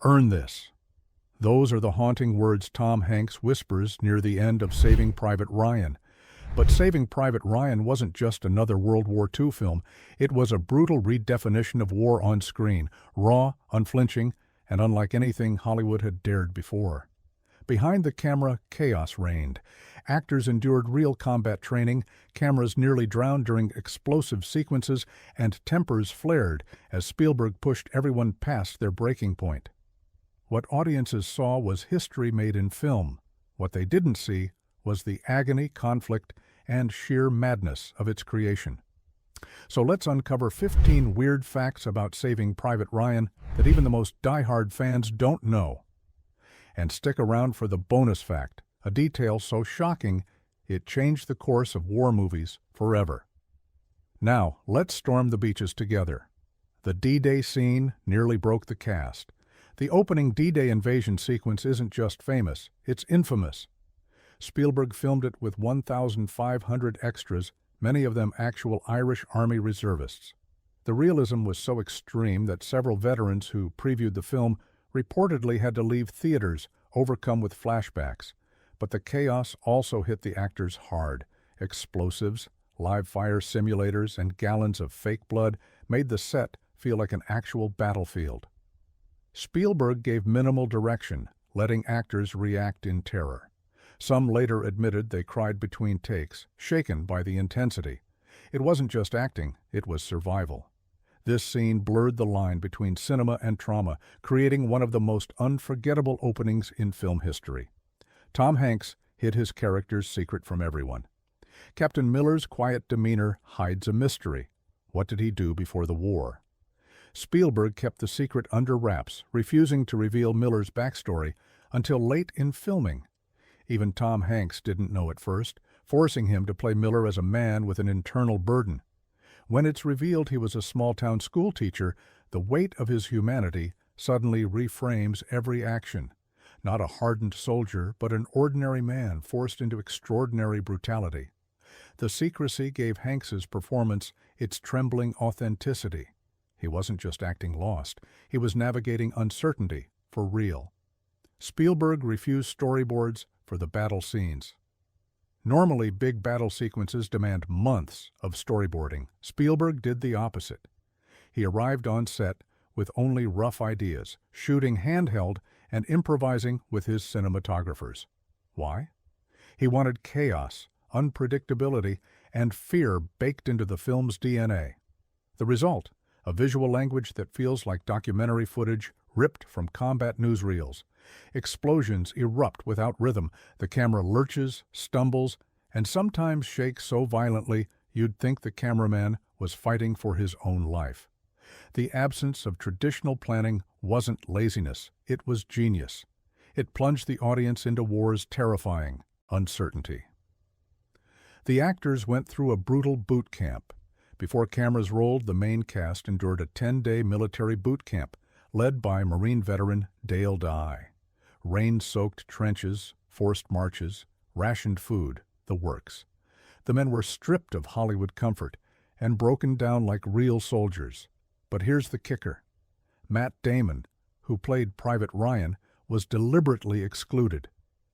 Earn this. Those are the haunting words Tom Hanks whispers near the end of Saving Private Ryan. But Saving Private Ryan wasn't just another World War II film. It was a brutal redefinition of war on screen, raw, unflinching, and unlike anything Hollywood had dared before. Behind the camera, chaos reigned. Actors endured real combat training, cameras nearly drowned during explosive sequences, and tempers flared as Spielberg pushed everyone past their breaking point. What audiences saw was history made in film. What they didn't see was the agony, conflict, and sheer madness of its creation. So let's uncover 15 weird facts about Saving Private Ryan that even the most die-hard fans don't know. And stick around for the bonus fact, a detail so shocking it changed the course of war movies forever. Now, let's storm the beaches together. The D-Day scene nearly broke the cast. The opening D-Day invasion sequence isn't just famous, it's infamous. Spielberg filmed it with 1,500 extras, many of them actual Irish Army reservists. The realism was so extreme that several veterans who previewed the film reportedly had to leave theaters, overcome with flashbacks. But the chaos also hit the actors hard. Explosives, live fire simulators, and gallons of fake blood made the set feel like an actual battlefield. Spielberg gave minimal direction, letting actors react in terror. Some later admitted they cried between takes, shaken by the intensity. It wasn't just acting, it was survival. This scene blurred the line between cinema and trauma, creating one of the most unforgettable openings in film history. Tom Hanks hid his character's secret from everyone. Captain Miller's quiet demeanor hides a mystery. What did he do before the war? Spielberg kept the secret under wraps, refusing to reveal Miller's backstory until late in filming. Even Tom Hanks didn't know at first, forcing him to play Miller as a man with an internal burden. When it's revealed he was a small-town schoolteacher, the weight of his humanity suddenly reframes every action. Not a hardened soldier, but an ordinary man forced into extraordinary brutality. The secrecy gave Hanks's performance its trembling authenticity. He wasn't just acting lost, he was navigating uncertainty for real. Spielberg refused storyboards for the battle scenes. Normally, big battle sequences demand months of storyboarding. Spielberg did the opposite. He arrived on set with only rough ideas, shooting handheld and improvising with his cinematographers. Why? He wanted chaos, unpredictability, and fear baked into the film's DNA. The result? A visual language that feels like documentary footage ripped from combat newsreels. Explosions erupt without rhythm, the camera lurches, stumbles, and sometimes shakes so violently you'd think the cameraman was fighting for his own life. The absence of traditional planning wasn't laziness, it was genius. It plunged the audience into war's terrifying uncertainty. The actors went through a brutal boot camp. Before cameras rolled, the main cast endured a 10-day military boot camp, led by Marine veteran Dale Dye. Rain-soaked trenches, forced marches, rationed food, the works. The men were stripped of Hollywood comfort and broken down like real soldiers. But here's the kicker. Matt Damon, who played Private Ryan, was deliberately excluded.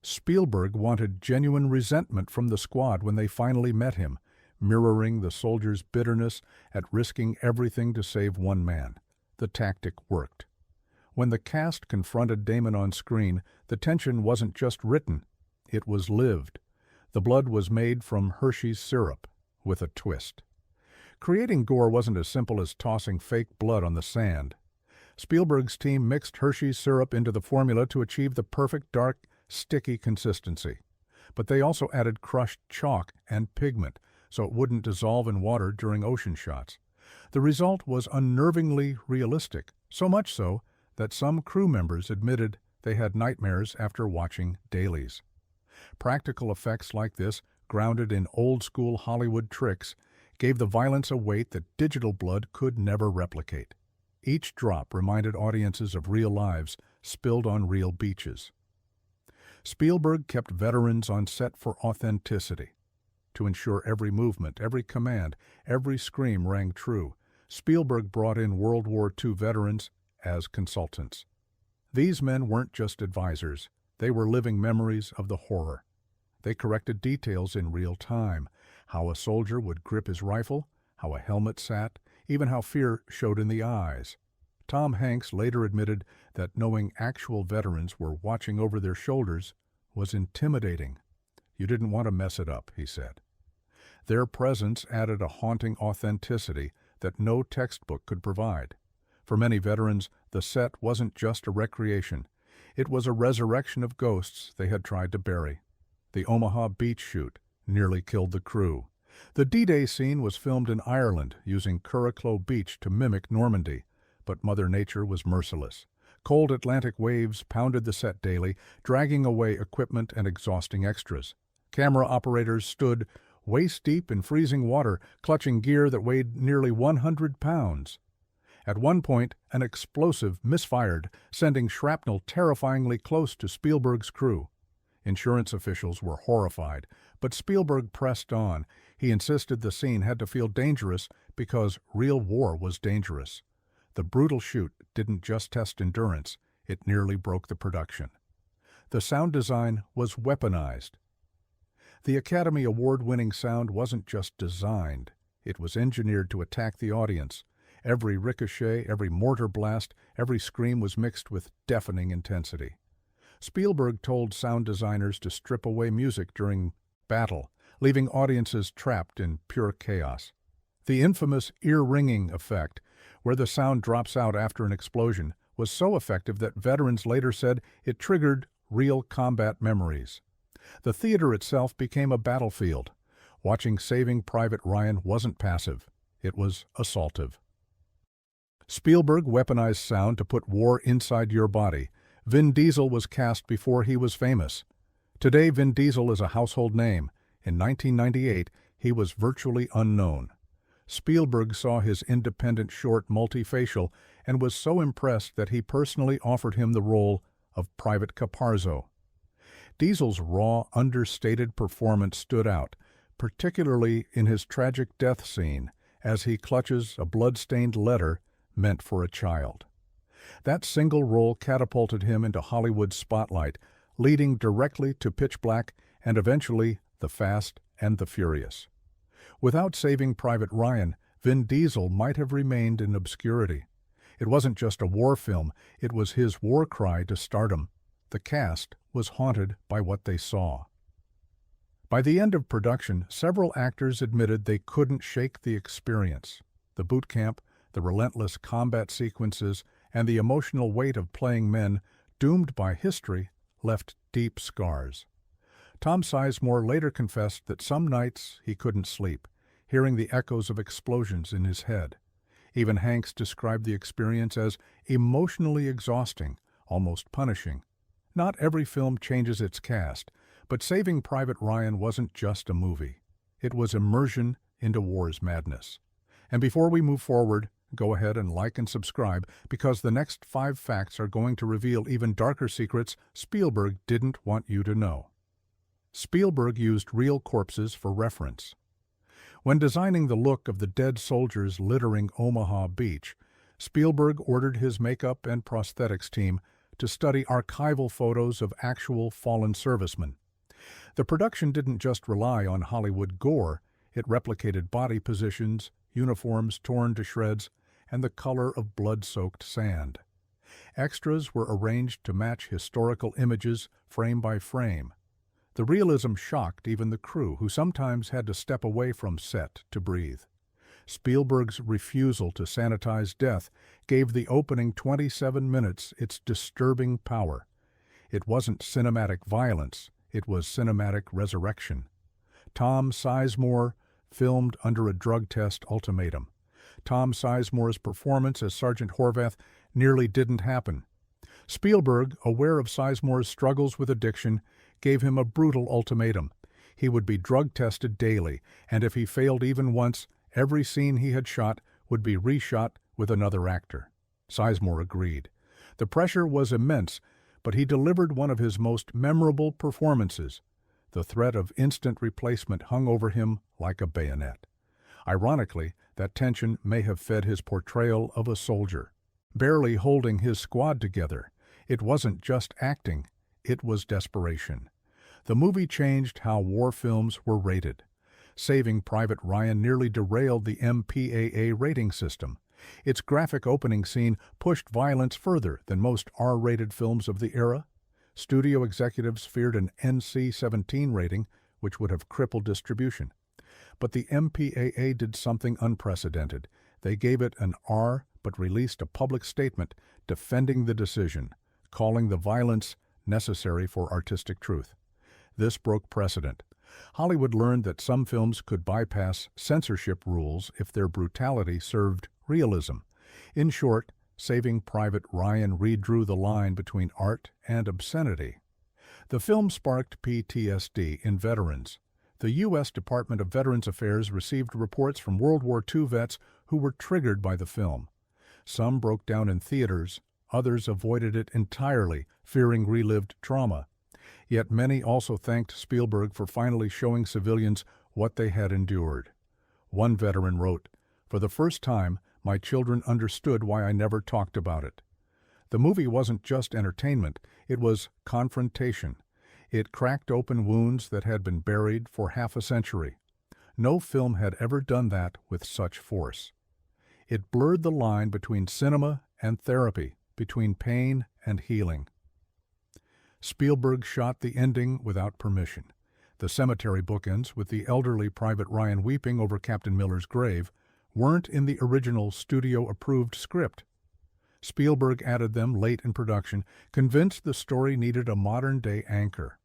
Spielberg wanted genuine resentment from the squad when they finally met him, mirroring the soldiers' bitterness at risking everything to save one man. The tactic worked. When the cast confronted Damon on screen, the tension wasn't just written, it was lived. The blood was made from Hershey's syrup, with a twist. Creating gore wasn't as simple as tossing fake blood on the sand. Spielberg's team mixed Hershey's syrup into the formula to achieve the perfect dark, sticky consistency. But they also added crushed chalk and pigment, so it wouldn't dissolve in water during ocean shots. The result was unnervingly realistic, so much so that some crew members admitted they had nightmares after watching dailies. Practical effects like this, grounded in old-school Hollywood tricks, gave the violence a weight that digital blood could never replicate. Each drop reminded audiences of real lives spilled on real beaches. Spielberg kept veterans on set for authenticity. To ensure every movement, every command, every scream rang true, Spielberg brought in World War II veterans as consultants. These men weren't just advisors. They were living memories of the horror. They corrected details in real time, how a soldier would grip his rifle, how a helmet sat, even how fear showed in the eyes. Tom Hanks later admitted that knowing actual veterans were watching over their shoulders was intimidating. You didn't want to mess it up, he said. Their presence added a haunting authenticity that no textbook could provide. For many veterans, the set wasn't just a recreation. It was a resurrection of ghosts they had tried to bury. The Omaha beach shoot nearly killed the crew. The D-Day scene was filmed in Ireland using Curracloe Beach to mimic Normandy, but Mother Nature was merciless. Cold Atlantic waves pounded the set daily, dragging away equipment and exhausting extras. Camera operators stood waist-deep in freezing water, clutching gear that weighed nearly 100 pounds. At one point, an explosive misfired, sending shrapnel terrifyingly close to Spielberg's crew. Insurance officials were horrified, but Spielberg pressed on. He insisted the scene had to feel dangerous because real war was dangerous. The brutal shoot didn't just test endurance, it nearly broke the production. The sound design was weaponized. The Academy Award-winning sound wasn't just designed, it was engineered to attack the audience. Every ricochet, every mortar blast, every scream was mixed with deafening intensity. Spielberg told sound designers to strip away music during battle, leaving audiences trapped in pure chaos. The infamous ear-ringing effect, where the sound drops out after an explosion, was so effective that veterans later said it triggered real combat memories. The theater itself became a battlefield. Watching Saving Private Ryan wasn't passive, it was assaultive. Spielberg weaponized sound to put war inside your body. Vin Diesel was cast before he was famous. Today, Vin Diesel is a household name. In 1998, he was virtually unknown. Spielberg saw his independent short multifacial and was so impressed that he personally offered him the role of Private Caparzo. Diesel's raw, understated performance stood out, particularly in his tragic death scene, as he clutches a blood-stained letter meant for a child. That single role catapulted him into Hollywood's spotlight, leading directly to Pitch Black and eventually The Fast and the Furious. Without Saving Private Ryan, Vin Diesel might have remained in obscurity. It wasn't just a war film, it was his war cry to stardom. The cast was haunted by what they saw. By the end of production, several actors admitted they couldn't shake the experience. The boot camp, the relentless combat sequences, and the emotional weight of playing men doomed by history left deep scars. Tom Sizemore later confessed that some nights he couldn't sleep, hearing the echoes of explosions in his head. Even Hanks described the experience as emotionally exhausting, almost punishing. Not every film changes its cast, but Saving Private Ryan wasn't just a movie. It was immersion into war's madness. And before we move forward, go ahead and like and subscribe, because the next 5 facts are going to reveal even darker secrets Spielberg didn't want you to know. Spielberg used real corpses for reference. When designing the look of the dead soldiers littering Omaha Beach, Spielberg ordered his makeup and prosthetics team to study archival photos of actual fallen servicemen. The production didn't just rely on Hollywood gore, it replicated body positions, uniforms torn to shreds, and the color of blood-soaked sand. Extras were arranged to match historical images frame by frame. The realism shocked even the crew, who sometimes had to step away from set to breathe. Spielberg's refusal to sanitize death gave the opening 27 minutes its disturbing power. It wasn't cinematic violence, it was cinematic resurrection. Tom Sizemore filmed under a drug test ultimatum. Tom Sizemore's performance as Sergeant Horvath nearly didn't happen. Spielberg, aware of Sizemore's struggles with addiction, gave him a brutal ultimatum. He would be drug tested daily, and if he failed even once, every scene he had shot would be reshot with another actor. Sizemore agreed. The pressure was immense, but he delivered one of his most memorable performances. The threat of instant replacement hung over him like a bayonet. Ironically, that tension may have fed his portrayal of a soldier. Barely holding his squad together, It wasn't just acting, it was desperation. The movie changed how war films were rated. Saving Private Ryan nearly derailed the MPAA rating system. Its graphic opening scene pushed violence further than most R-rated films of the era. Studio executives feared an NC-17 rating, which would have crippled distribution. But the MPAA did something unprecedented. They gave it an R, but released a public statement defending the decision, calling the violence necessary for artistic truth. This broke precedent. Hollywood learned that some films could bypass censorship rules if their brutality served realism. In short, Saving Private Ryan redrew the line between art and obscenity. The film sparked PTSD in veterans. The U.S. Department of Veterans Affairs received reports from World War II vets who were triggered by the film. Some broke down in theaters, others avoided it entirely, fearing relived trauma. Yet many also thanked Spielberg for finally showing civilians what they had endured. One veteran wrote, "For the first time, my children understood why I never talked about it." The movie wasn't just entertainment, it was confrontation. It cracked open wounds that had been buried for half a century. No film had ever done that with such force. It blurred the line between cinema and therapy, between pain and healing. Spielberg shot the ending without permission. The cemetery bookends, with the elderly Private Ryan weeping over Captain Miller's grave, weren't in the original studio-approved script. Spielberg added them late in production, convinced the story needed a modern-day anchor.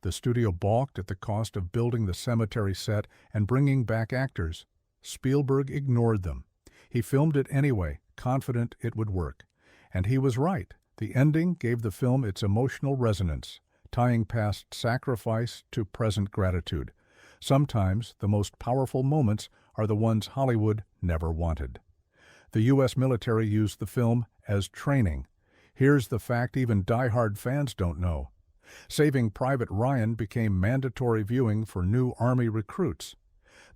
The studio balked at the cost of building the cemetery set and bringing back actors. Spielberg ignored them. He filmed it anyway, confident it would work. And he was right. The ending gave the film its emotional resonance, tying past sacrifice to present gratitude. Sometimes the most powerful moments are the ones Hollywood never wanted. The U.S. military used the film as training. Here's the fact even die-hard fans don't know. Saving Private Ryan became mandatory viewing for new Army recruits.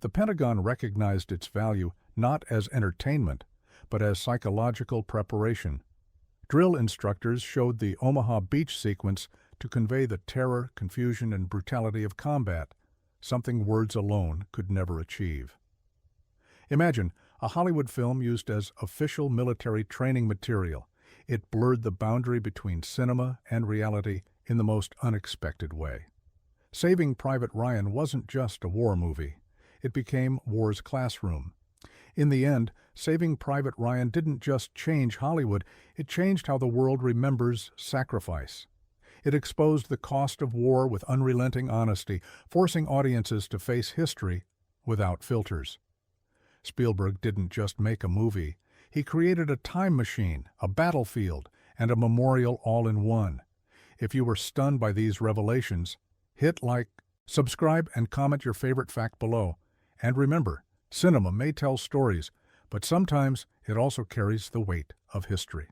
The Pentagon recognized its value not as entertainment, but as psychological preparation. Drill instructors showed the Omaha Beach sequence to convey the terror, confusion, and brutality of combat, something words alone could never achieve. Imagine a Hollywood film used as official military training material. It blurred the boundary between cinema and reality in the most unexpected way. Saving Private Ryan wasn't just a war movie. It became war's classroom. In the end, Saving Private Ryan didn't just change Hollywood, it changed how the world remembers sacrifice. It exposed the cost of war with unrelenting honesty, forcing audiences to face history without filters. Spielberg didn't just make a movie. He created a time machine, a battlefield, and a memorial all in one. If you were stunned by these revelations, hit like, subscribe, and comment your favorite fact below. And remember, cinema may tell stories, but sometimes it also carries the weight of history.